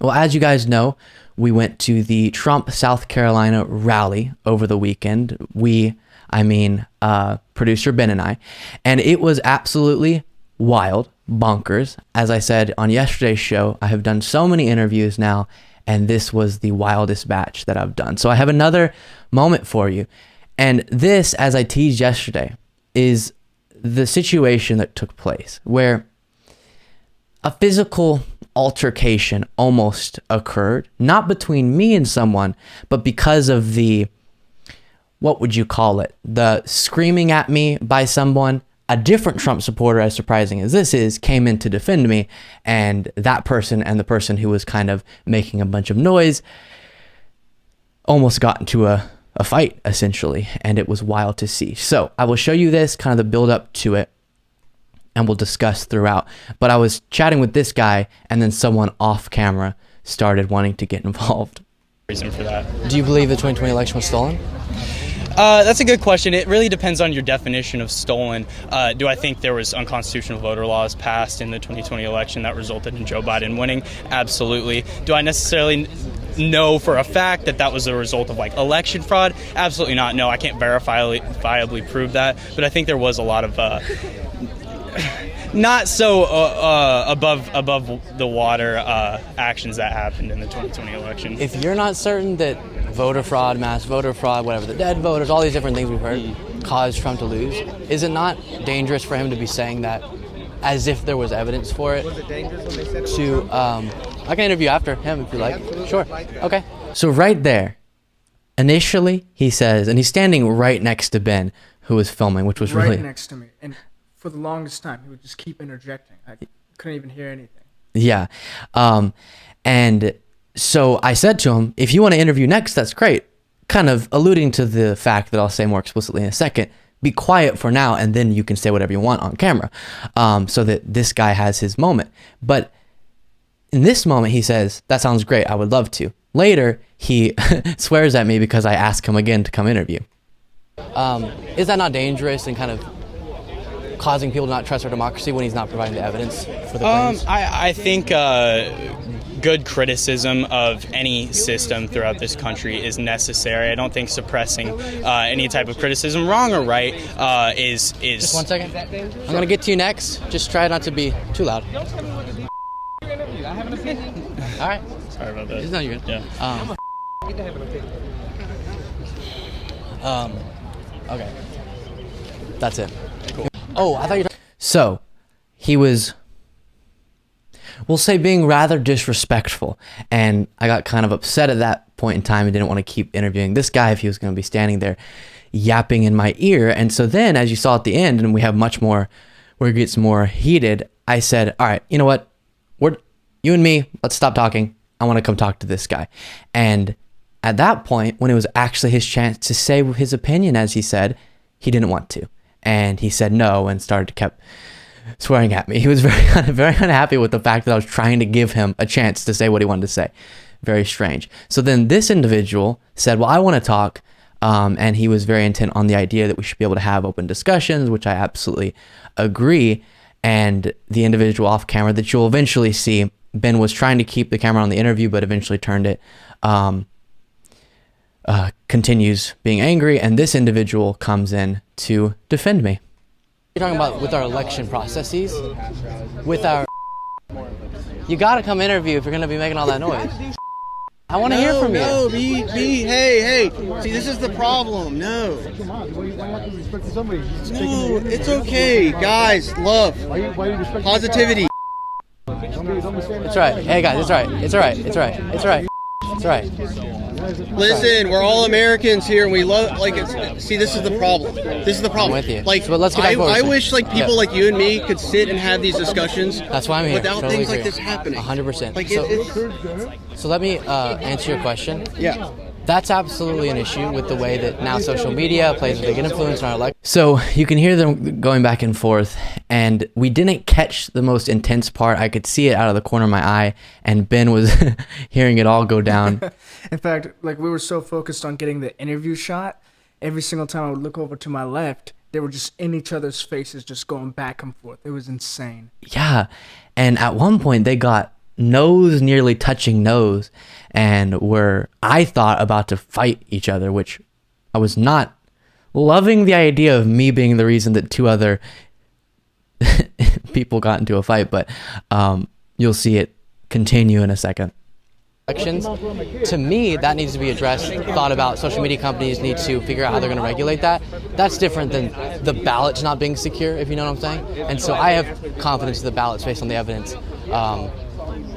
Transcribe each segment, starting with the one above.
Well, as you guys know, we went to the Trump, South Carolina rally over the weekend. Producer Ben and I. And it was absolutely wild, bonkers. As I said on yesterday's show, I have done so many interviews now, and this was the wildest batch that I've done. So I have another moment for you. And this, as I teased yesterday, is the situation that took place where a physical altercation almost occurred, not between me and someone, but because of the, what would you call it? The screaming at me by someone. A different Trump supporter, as surprising as this is, came in to defend me, and that person and the person who was kind of making a bunch of noise almost got into a fight, essentially, and it was wild to see. So I will show you this, kind of the build up to it, and we'll discuss throughout. But I was chatting with this guy, and then someone off camera started wanting to get involved. Reason for that. Do you believe the 2020 election was stolen? That's a good question. It really depends on your definition of stolen. Do I think there was unconstitutional voter laws passed in the 2020 election that resulted in Joe Biden winning? Absolutely. Do I necessarily know for a fact that that was a result of like election fraud? Absolutely not. No, I can't verifiably prove that. But I think there was a lot of not so above the water actions that happened in the 2020 election. If you're not certain that voter fraud, mass voter fraud, whatever, the dead voters, all these different things we've heard caused Trump to lose, is it not dangerous for him to be saying that as if there was evidence for it? Was it dangerous when they said it? I can interview after him if you like. Sure. Okay. So right there, initially he says, and he's standing right next to Ben, who was filming, which was really... Right next to me. And for the longest time, he would just keep interjecting. I couldn't even hear anything. Yeah. And so I said to him, if you want to interview next, that's great. Kind of alluding to the fact that I'll say more explicitly in a second. Be quiet for now, and then you can say whatever you want on camera, so that this guy has his moment. But in this moment, he says, that sounds great. I would love to. Later, he swears at me because I ask him again to come interview. Is that not dangerous and kind of causing people to not trust our democracy when he's not providing the evidence for the claims? I think good criticism of any system throughout this country is necessary. I don't think suppressing any type of criticism, wrong or right, is... Just 1 second. I'm going to get to you next. Just try not to be too loud. All right. Sorry about that. No, you're good. Yeah. Okay. That's it. Cool. Oh, I thought you were... So, he was, we'll say, being rather disrespectful, and I got kind of upset at that point in time and didn't want to keep interviewing this guy if he was going to be standing there yapping in my ear. And so then, as you saw at the end, and we have much more where it gets more heated, I said, all right, you know what? You and me, let's stop talking. I want to come talk to this guy. And at that point, when it was actually his chance to say his opinion, as he said, he didn't want to. And he said no and kept swearing at me. He was very unhappy with the fact that I was trying to give him a chance to say what he wanted to say. Very strange. So then this individual said, well, I want to talk. And he was very intent on the idea that we should be able to have open discussions, which I absolutely agree. And the individual off camera that you'll eventually see, Ben was trying to keep the camera on the interview, but eventually turned it, continues being angry, and this individual comes in to defend me. You're talking about with our election processes, with our... You gotta come interview if you're gonna be making all that noise. I want to hear from you. No, hey. See, this is the problem. No, it's okay, guys. Love, positivity. It's right. Hey guys, it's right. Listen, we're all Americans here, and we love. See, this is the problem. I'm with you. Like, so let's get back I wish people like you and me could sit and have these discussions. That's why I'm here. Without totally things agree. like this happening. 100%. So let me answer your question. Yeah. That's absolutely an issue with the way that now social media plays a big influence on our life. So you can hear them going back and forth, and we didn't catch the most intense part. I could see it out of the corner of my eye, and Ben was hearing it all go down. In fact, we were so focused on getting the interview shot, every single time I would look over to my left, they were just in each other's faces, just going back and forth. It was insane. Yeah, and at one point they got nose nearly touching nose and were, I thought, about to fight each other, which I was not loving the idea of me being the reason that two other people got into a fight, but you'll see it continue in a second. To me, that needs to be addressed, thought about. Social media companies need to figure out how they're going to regulate that. That's different than the ballots not being secure, if you know what I'm saying. And so I have confidence that the ballots, based on the evidence,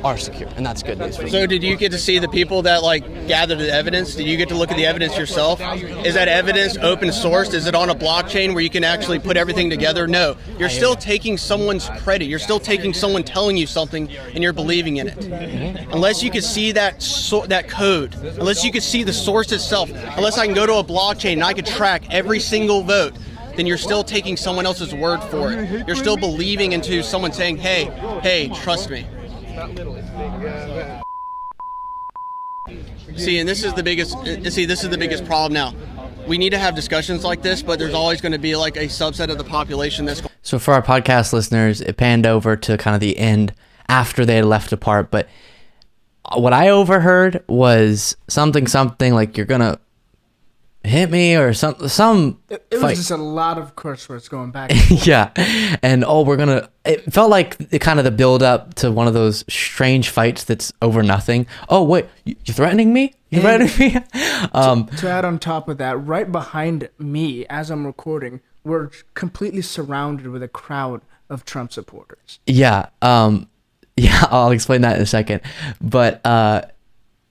are secure, and that's good news for me. So did you get to see the people that like gathered the evidence? Did you get to look at the evidence yourself? Is that evidence open sourced? Is it on a blockchain where you can actually put everything together? No. You're still taking someone's credit. You're still taking someone telling you something and you're believing in it. Unless you could see that code, unless you could see the source itself, unless I can go to a blockchain and I could track every single vote, then you're still taking someone else's word for it. You're still believing into someone saying, hey, trust me. See, and this is the biggest problem now. We need to have discussions like this, but there's always going to be like a subset of the population that's. So for our podcast listeners, it panned over to kind of the end after they had left apart, but what I overheard was something like, you're gonna hit me or some It was fight. just a lot of curse words going back. Yeah, and it felt like the build up to one of those strange fights that's over nothing. Oh wait, you're threatening me? You're threatening me? To add on top of that, right behind me as I'm recording, we're completely surrounded with a crowd of Trump supporters. Yeah, yeah, I'll explain that in a second. But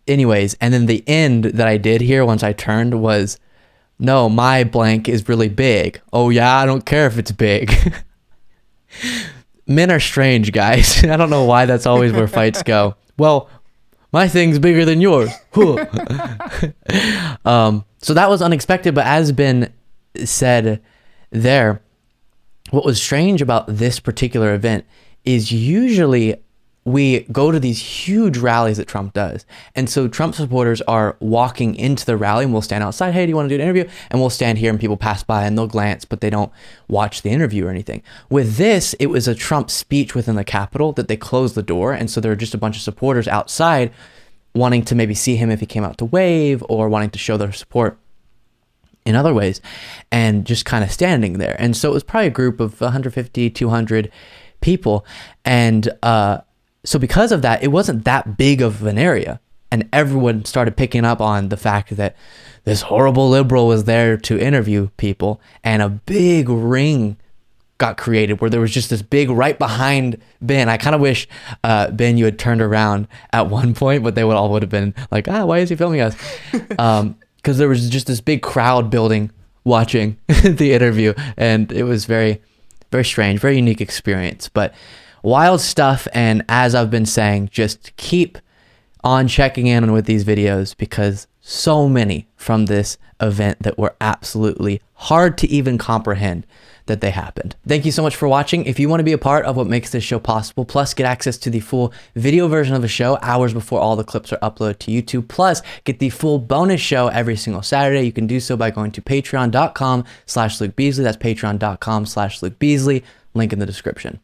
anyways, and then the end that I did hear once I turned was, no, my blank is really big. Oh yeah, I don't care if it's big. Men are strange, guys. I don't know why that's always where fights go. Well, my thing's bigger than yours. So that was unexpected, but as been said there, what was strange about this particular event is usually we go to these huge rallies that Trump does. And so Trump supporters are walking into the rally and we'll stand outside. Hey, do you want to do an interview? And we'll stand here and people pass by and they'll glance, but they don't watch the interview or anything. With this, it was a Trump speech within the Capitol that they closed the door. And so there were just a bunch of supporters outside wanting to maybe see him if he came out to wave or wanting to show their support in other ways and just kind of standing there. And so it was probably a group of 150, 200 people. And, so because of that, it wasn't that big of an area. And everyone started picking up on the fact that this horrible liberal was there to interview people. And a big ring got created where there was just this big right behind Ben. I kind of wish, Ben, you had turned around at one point, but they would have been like, why is he filming us? Because there was just this big crowd building watching the interview. And it was very, very strange, very unique experience. But wild stuff, and as I've been saying, just keep on checking in with these videos because so many from this event that were absolutely hard to even comprehend that they happened. Thank you so much for watching. If you want to be a part of what makes this show possible, plus get access to the full video version of the show hours before all the clips are uploaded to YouTube, plus get the full bonus show every single Saturday, you can do so by going to patreon.com/Luke Beasley. That's patreon.com/Luke Beasley. Link in the description.